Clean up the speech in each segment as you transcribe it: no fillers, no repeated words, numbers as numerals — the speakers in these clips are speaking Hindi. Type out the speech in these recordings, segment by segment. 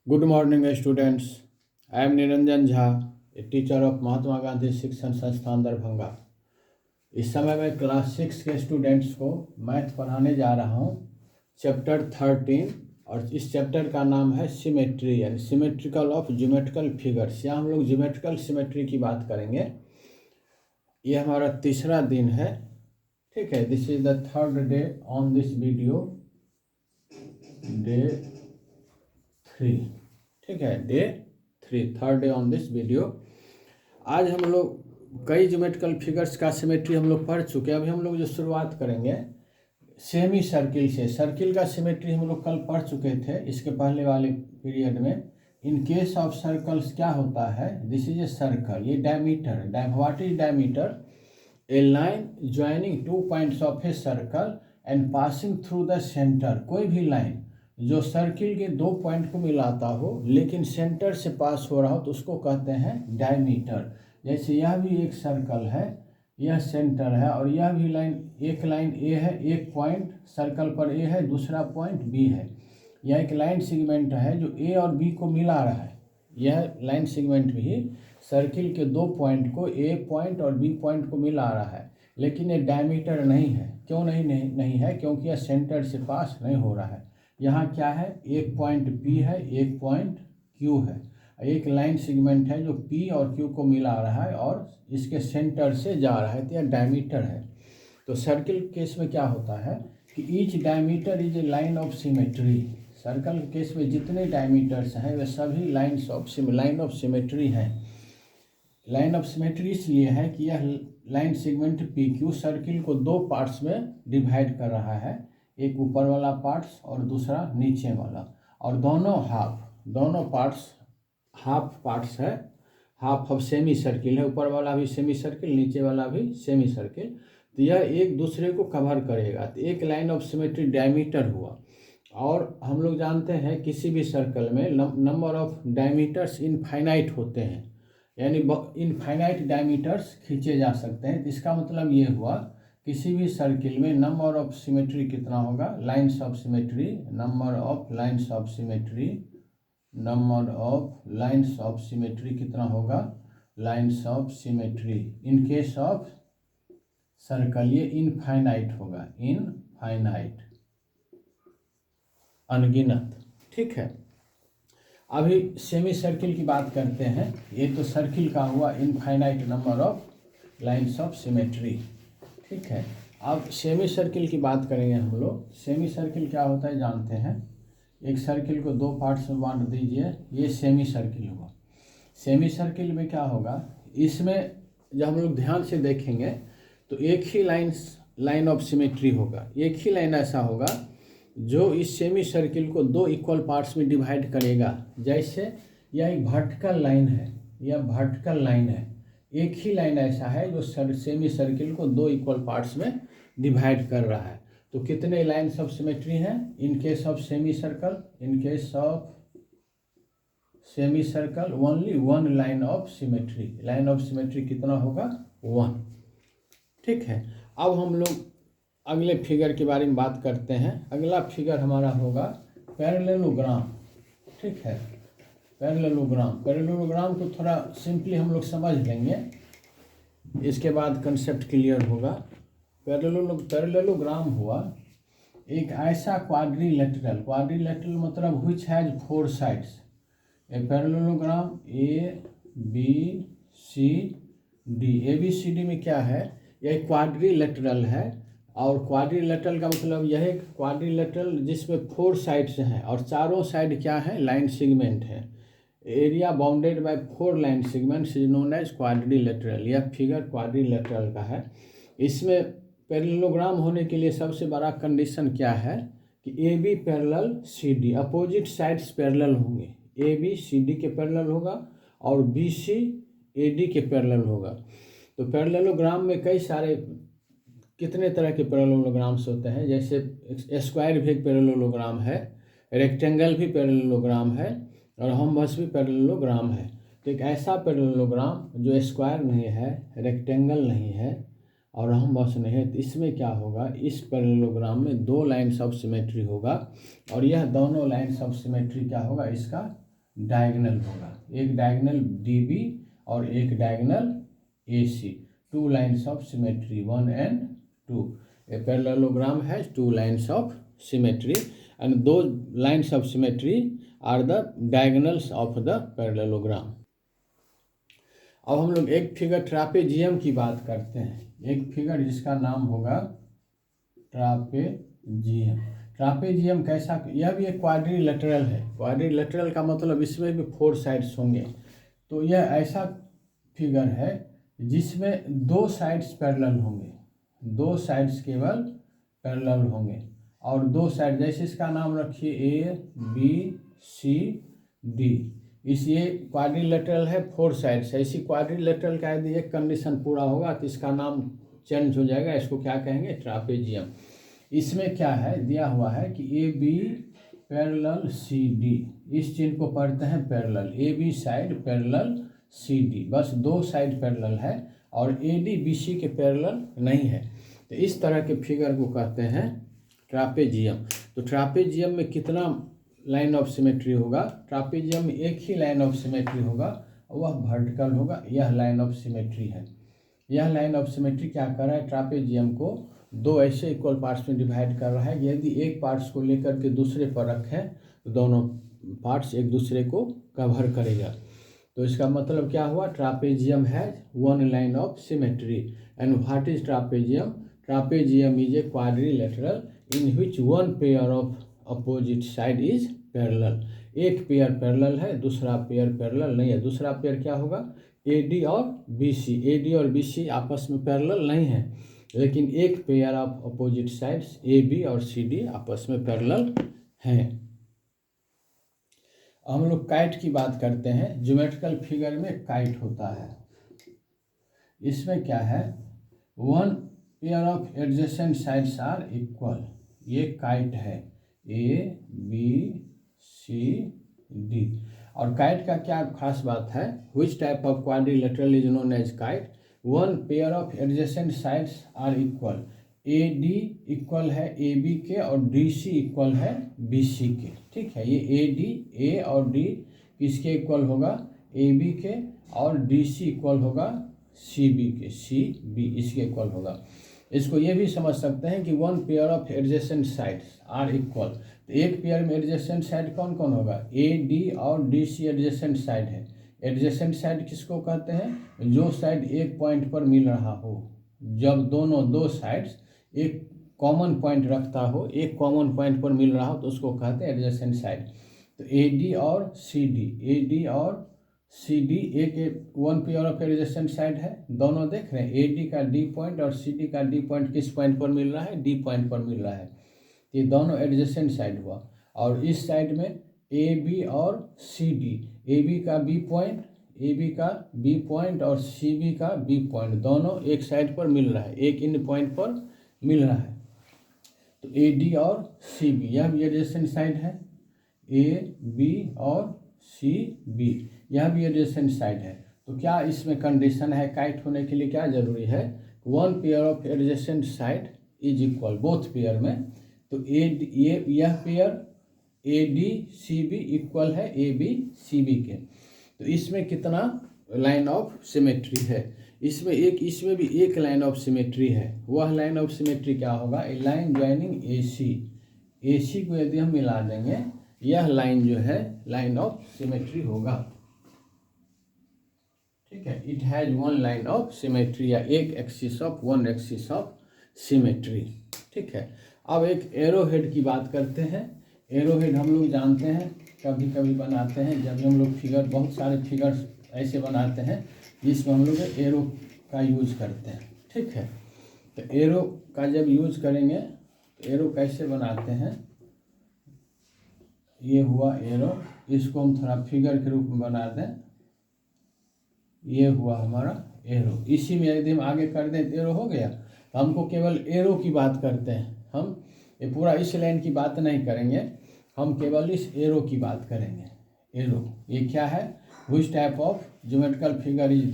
Good morning, students. I am Niranjan Jha, a teacher of Mahatma Gandhi शिक्षण संस्थान दरभंगा। इस समय मैं क्लास 6 के स्टूडेंट्स को मैथ पढ़ाने जा रहा हूँ, चैप्टर 13, और इस चैप्टर का नाम है सिमेट्री यानी सिमेट्रिकल ऑफ ज्योमेट्रिकल फिगर्स। यहाँ हम लोग ज्योमेट्रिकल सिमेट्री की बात करेंगे। ये हमारा तीसरा दिन है, ठीक है। This is the third day on this video, day 3, ठीक है, day 3, third day on this video. आज हम लोग कई ज्योमेट्रिकल फिगर्स का सिमेट्री हम लोग पढ़ चुके हैं। अभी हम लोग जो शुरुआत करेंगे सेमी सर्किल से। सर्किल का सिमेट्री हम लोग कल पढ़ चुके थे इसके पहले वाले पीरियड में। इन केस ऑफ सर्कल्स क्या होता है, दिस इज ए सर्कल, ये diameter, what is diameter? A line joining 2 points of a circle and passing through the centre. कोई भी लाइन जो सर्किल के 2 पॉइंट को मिलाता हो लेकिन सेंटर से पास हो रहा हो तो उसको कहते हैं डायमीटर। जैसे यह भी एक सर्कल है, यह सेंटर है, और यह भी लाइन, एक लाइन ए है, एक पॉइंट सर्कल पर ए है, दूसरा पॉइंट बी है। यह एक लाइन सेगमेंट है जो ए और बी को मिला रहा है। यह लाइन सेगमेंट भी सर्किल के 2 पॉइंट को, ए पॉइंट और बी पॉइंट को मिला रहा है, लेकिन ये डायमीटर नहीं है। क्यों नहीं है? क्योंकि यह सेंटर से पास नहीं हो रहा है। यहाँ क्या है, एक पॉइंट P है, एक पॉइंट Q है, एक लाइन सेगमेंट है जो P और Q को मिला रहा है और इसके सेंटर से जा रहा है, तो यह डायमीटर है। तो सर्किल केस में क्या होता है कि each diameter is a line of symmetry. Circle के केस में जितने डायमीटर्स हैं वे सभी लाइन ऑफ सिमेट्री हैं। लाइन ऑफ सिमेट्री इसलिए है कि यह लाइन सेगमेंट PQ सर्किल को 2 पार्ट्स में डिवाइड कर रहा है, एक ऊपर वाला पार्ट्स और दूसरा नीचे वाला, और दोनों पार्ट्स हाफ पार्ट्स है, हाफ ऑफ सेमी सर्किल है। ऊपर वाला भी सेमी सर्किल, नीचे वाला भी सेमी सर्किल, तो यह एक दूसरे को कवर करेगा। तो एक लाइन ऑफ सिमेट्री डायमीटर हुआ। और हम लोग जानते हैं किसी भी सर्कल में नंबर ऑफ डायमीटर्स इनफाइनाइट होते हैं, यानी इनफाइनाइट डायमीटर्स खींचे जा सकते हैं। इसका मतलब ये हुआ किसी भी सर्किल में नंबर ऑफ सिमेट्री कितना होगा, lines of symmetry, number of lines of symmetry, कितना होगा, lines of symmetry. In case of circle ये इनफाइनाइट होगा, इनफाइनाइट, अनगिनत, ठीक है। अभी सेमी सर्किल की बात करते हैं। ये तो सर्किल का हुआ infinite number of lines of symmetry, ठीक है। अब सेमी सर्किल की बात करेंगे हम लोग। सेमी सर्किल क्या होता है जानते हैं। एक सर्किल को 2 पार्ट्स में बांट दीजिए, ये सेमी सर्किल हुआ। सेमी सर्किल में क्या होगा, इसमें जब हम लोग ध्यान से देखेंगे तो एक ही लाइन ऑफ सिमेट्री होगा। एक ही लाइन ऐसा होगा जो इस सेमी सर्किल को 2 इक्वल पार्ट्स में डिवाइड करेगा। जैसे यह एक वर्टिकल लाइन है, यह वर्टिकल लाइन है, एक ही लाइन ऐसा है जो सेमी सर्किल को 2 इक्वल पार्ट्स में डिवाइड कर रहा है। तो कितने लाइन्स ऑफ सिमेट्री हैं in case of semi circle? In case of semi circle only 1 line of symmetry. Line of symmetry कितना होगा? 1, ठीक है। अब हम लोग अगले फिगर के बारे में बात करते हैं। अगला फिगर हमारा होगा पैरेललोग्राम, ठीक है। पैरेललोग्राम को थोड़ा सिंपली हम लोग समझ लेंगे, इसके बाद कंसेप्ट क्लियर होगा। पैरेललोग्राम हुआ एक ऐसा क्वाड्रिलेटरल मतलब which has 4 sides. A parallelogram ABCD में क्या है, यह क्वाड्रिलेटरल है। और क्वाड्रिलेटरल का मतलब यह है क्वाड्रिलेटरल जिसमें 4 साइड्स हैं और चारों साइड क्या है, लाइन सेगमेंट है। Area bounded by 4 line segments is known as quadrilateral. यह फिगर क्वाड्रिलेटरल का है। इसमें पैरेललोग्राम होने के लिए सबसे बड़ा कंडीशन क्या है कि AB parallel CD, opposite sides parallel होंगे। AB CD के पैरेलल होगा और BC AD के पैरेलल होगा। तो पैरेललोग्राम में कई सारे, कितने तरह के पैरेललोग्राम्स होते हैं। जैसे स्क्वायर भी एक पैरेललोग्राम है, रेक्टेंगल भी पैरेललोग्राम है, और हमबस भी पैरेललोग्राम है। तो एक ऐसा पैरेललोग्राम जो स्क्वायर नहीं है, रेक्टेंगल नहीं है और हमबस नहीं है, तो इसमें क्या होगा, इस पैरेललोग्राम में 2 लाइन्स ऑफ सिमेट्री होगा। और यह दोनों लाइन्स ऑफ सिमेट्री क्या होगा, इसका डायगोनल होगा, एक डायगोनल DB और एक diagonal AC, 2 lines of symmetry 1 and 2. A parallelogram has 2 lines of symmetry and those lines of symmetry are the diagonals of the parallelogram. अब हम लोग एक फिगर ट्रापेजियम की बात करते हैं, एक फिगर जिसका नाम होगा ट्रापेजियम। ट्रापेजियम कैसा, यह भी एक क्वाड्रिलेटरल है। क्वाड्रिलेटरल का मतलब इसमें भी 4 साइड्स होंगे। तो यह ऐसा फिगर है जिसमें 2 साइड्स पैरेलल होंगे, 2 साइड्स केवल पैरेलल होंगे और 2 साइड, जैसे इसका नाम रखिए ABCD। इस ये क्वाड्रिलेटरल है, 4 साइड्स है। इसी क्वाड्रिलेटरल का यदि एक कंडीशन पूरा होगा तो इसका नाम चेंज हो जाएगा, इसको क्या कहेंगे, ट्रापेजियम। इसमें क्या है दिया हुआ है कि AB पैरेलल CD, इस चिन्ह को पढ़ते हैं parallel, AB side parallel CD, बस 2 साइड पैरेलल है और AD BC के पैरेलल नहीं है। तो इस तरह के फिगर को कहते हैं ट्रापेजियम। तो ट्रापेजियम में कितना लाइन ऑफ सिमेट्री होगा? ट्रापेजियम में एक ही लाइन ऑफ सिमेट्री होगा, वह वर्टिकल होगा। यह लाइन ऑफ सिमेट्री है। यह लाइन ऑफ सिमेट्री क्या कर रहा है, ट्रापेजियम को 2 ऐसे इक्वल पार्ट्स में डिवाइड कर रहा है। यदि एक पार्ट्स को लेकर के दूसरे पर रखें तो दोनों पार्ट्स एक दूसरे को कवर करेगा। तो इसका मतलब क्या हुआ, trapezium has 1 line of symmetry. And what is trapezium? Trapezium is a quadrilateral in which 1 pair of opposite side is parallel. एक पेयर पैरेलल है, दूसरा पेयर पैरेलल नहीं है। दूसरा पेयर क्या होगा, AD और BC। AD और BC आपस में पैरेलल नहीं है, लेकिन एक pair of opposite sides AB और CD आपस में पैरेलल हैं। हम लोग काइट की बात करते हैं। ज्योमेट्रिकल फिगर में काइट होता है। इसमें क्या है, 1 pair of adjacent sides are equal. ये काइट है, ABCD। और काइट का क्या खास बात है, which type of quadrilateral is known as kite? 1 pair of adjacent sides are equal. AD equal है AB के और DC इक्वल है BC के। ठीक है, ये A और D किसके इक्वल होगा, AB के, और DC इक्वल होगा CB के, CB इसके इक्वल होगा। इसको ये भी समझ सकते हैं कि 1 pair of adjacent sides are equal. तो एक पेयर में एडजेसेंट साइड कौन कौन होगा, AD और DC एडजेसेंट साइड है। एडजेसेंट साइड किसको कहते हैं, जो साइड एक पॉइंट पर मिल रहा हो। जब दोनों 2 साइड्स एक कॉमन पॉइंट रखता हो, एक कॉमन पॉइंट पर मिल रहा हो, तो उसको कहते हैं एडजेसेंट साइड। तो AD और CD एक 1 पेयर ऑफ एडजेसेंट साइड है। दोनों देख रहे हैं, AD का D पॉइंट और CD का D पॉइंट किस पॉइंट पर मिल रहा है, D पॉइंट पर मिल रहा है। ये दोनों एडजेसेंट साइड हुआ। और इस साइड में AB और CD, AB का B पॉइंट और CB का B पॉइंट, दोनों एक साइड पर मिल रहा है, एक इन पॉइंट पर मिल रहा है। तो AD और CB यह भी एडजेसेंट साइड है। AB और CB यह भी एडजेसेंट साइड है। तो क्या इसमें कंडीशन है काइट होने के लिए, क्या जरूरी है, 1 pair of adjacent side is equal, both pair में। तो यह पेयर ADCB इक्वल है ABCB के। तो इसमें कितना लाइन ऑफ सिमेट्री है, इसमें भी एक लाइन ऑफ सिमेट्री है। वह लाइन ऑफ सिमेट्री क्या होगा, ए लाइन ज्वाइनिंग AC को यदि हम मिला देंगे, यह लाइन जो है लाइन ऑफ सिमेट्री होगा। ठीक है, it has 1 line of symmetry, या एक axis of 1 axis of symmetry. ठीक है, अब एक एरो हेड की बात करते हैं। एरो हेड हम लोग जानते हैं, कभी कभी बनाते हैं, जब हम लोग फिगर, बहुत सारे फिगर्स ऐसे बनाते हैं जिसमें हम लोग एरो का यूज करते हैं। ठीक है, तो एरो का जब यूज करेंगे तो एरो कैसे बनाते हैं, ये हुआ एरो, इसको हम थोड़ा फिगर के रूप में बना दें, ये हुआ हमारा एरो। इसी में यदि हम आगे कर दें तो एरो हो गया। तो हमको केवल एरो की बात करते हैं, हम ये पूरा इस लाइन की बात नहीं करेंगे, हम केवल इस एरो की बात करेंगे। एरो ये क्या है, which type of geometrical figure is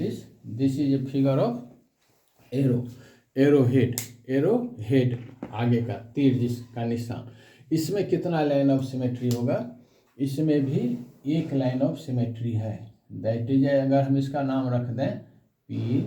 this is a figure of arrow. Arrow head आगे का तीर जिसका निशान। इसमें कितना लाइन ऑफ सिमेट्री होगा, इसमें भी एक लाइन ऑफ सिमेट्री है। दैट इज, अगर हम इसका नाम रख दें पी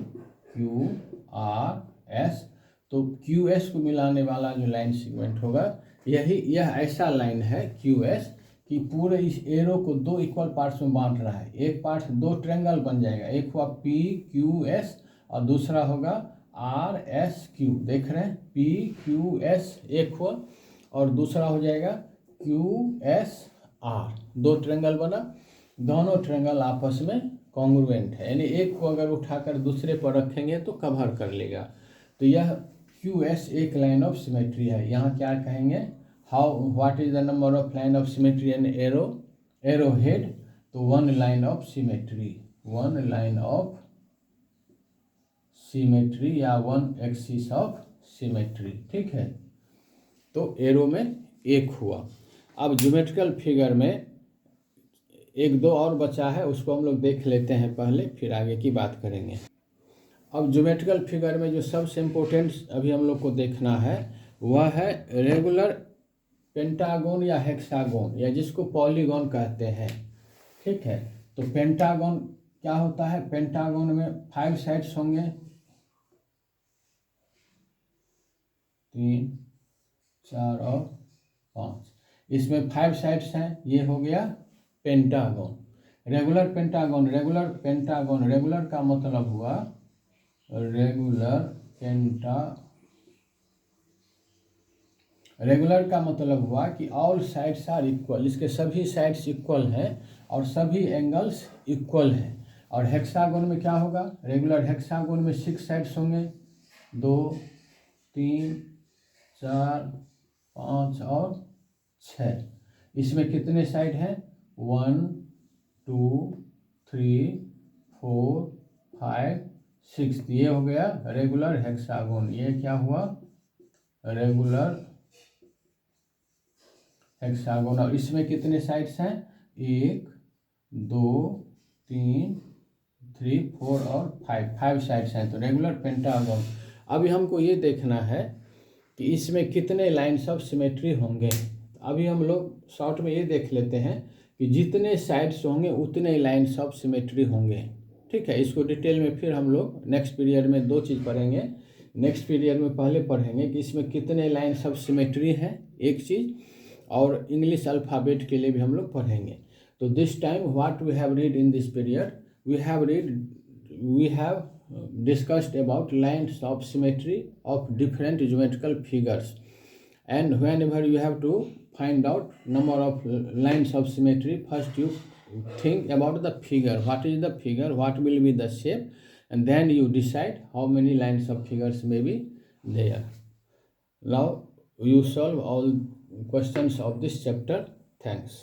क्यू आर एस, तो क्यू एस को मिलाने वाला जो लाइन सेगमेंट होगा यह ऐसा लाइन है क्यू एस कि पूरे इस एरो को दो इक्वल पार्ट्स में बांट रहा है। एक पार्ट दो ट्रायंगल बन जाएगा, एक हुआ पी क्यू एस और दूसरा होगा आर एस क्यू। देख रहे हैं, पी क्यू एस एक हुआ और दूसरा हो जाएगा क्यू एस आर। दो ट्रायंगल बना, दोनों ट्रायंगल आपस में कॉन्ग्रुएंट है, यानी एक को अगर उठाकर दूसरे पर रखेंगे तो कवर कर लेगा। तो यह क्यू एस एक लाइन ऑफ सिमेट्री है। यहाँ क्या कहेंगे, how what is the number of line of symmetry and arrow head, तो one line of symmetry, one line of symmetry या वन एक्सिस ऑफ सिमेट्री। ठीक है, तो एरो में एक हुआ। अब ज्योमेट्रिकल फिगर में एक दो और बचा है, उसको हम लोग देख लेते हैं पहले, फिर आगे की बात करेंगे। अब ज्योमेट्रिकल फिगर में जो सबसे इम्पोर्टेंट अभी हम लोग को देखना है वह है रेगुलर पेंटागन या हेक्सागन, या जिसको पॉलीगन कहते हैं। ठीक है, तो पेंटागन क्या होता है, पेंटागन में 5 साइड्स होंगे, 3 4 और 5, इसमें 5 साइड्स हैं, ये हो गया पेंटागन। रेगुलर पेंटागन, रेगुलर का मतलब हुआ रेगुलर का मतलब हुआ कि ऑल साइड्स आर इक्वल, इसके सभी साइड्स इक्वल हैं और सभी एंगल्स इक्वल हैं। और हेक्सागन में क्या होगा, रेगुलर हेक्सागन में 6 साइड्स होंगे, 2 3 4 5 और 6। इसमें कितने साइड हैं, 1 2 3 4 5 6। ये हो गया रेगुलर हेक्सागन। ये क्या हुआ, रेगुलर हेक्सागन। और इसमें कितने साइड्स हैं, 1 2 3 4 और 5 साइड्स हैं, तो रेगुलर पेंटागन। अभी हमको ये देखना है कि इसमें कितने लाइन्स ऑफ सिमेट्री होंगे। अभी हम लोग शॉर्ट में ये देख लेते हैं कि जितने साइड्स होंगे उतने लाइन्स ऑफ सिमेट्री होंगे। ठीक है, इसको डिटेल में फिर हम लोग नेक्स्ट पीरियड में 2 चीज़ पढ़ेंगे। नेक्स्ट पीरियड में पहले पढ़ेंगे कि इसमें कितने लाइन्स ऑफ सिमेट्री हैं, एक चीज़, और इंग्लिश अल्फ़ाबेट के लिए भी हम लोग पढ़ेंगे। तो this time what we have read in this period, we have discussed about lines of symmetry of different geometrical figures, and whenever you have to find out number of lines of symmetry, first you think about the figure, what is the figure, what will be the shape, and then you decide how many lines of figures may be there. Now you solve all questions of this chapter. Thanks.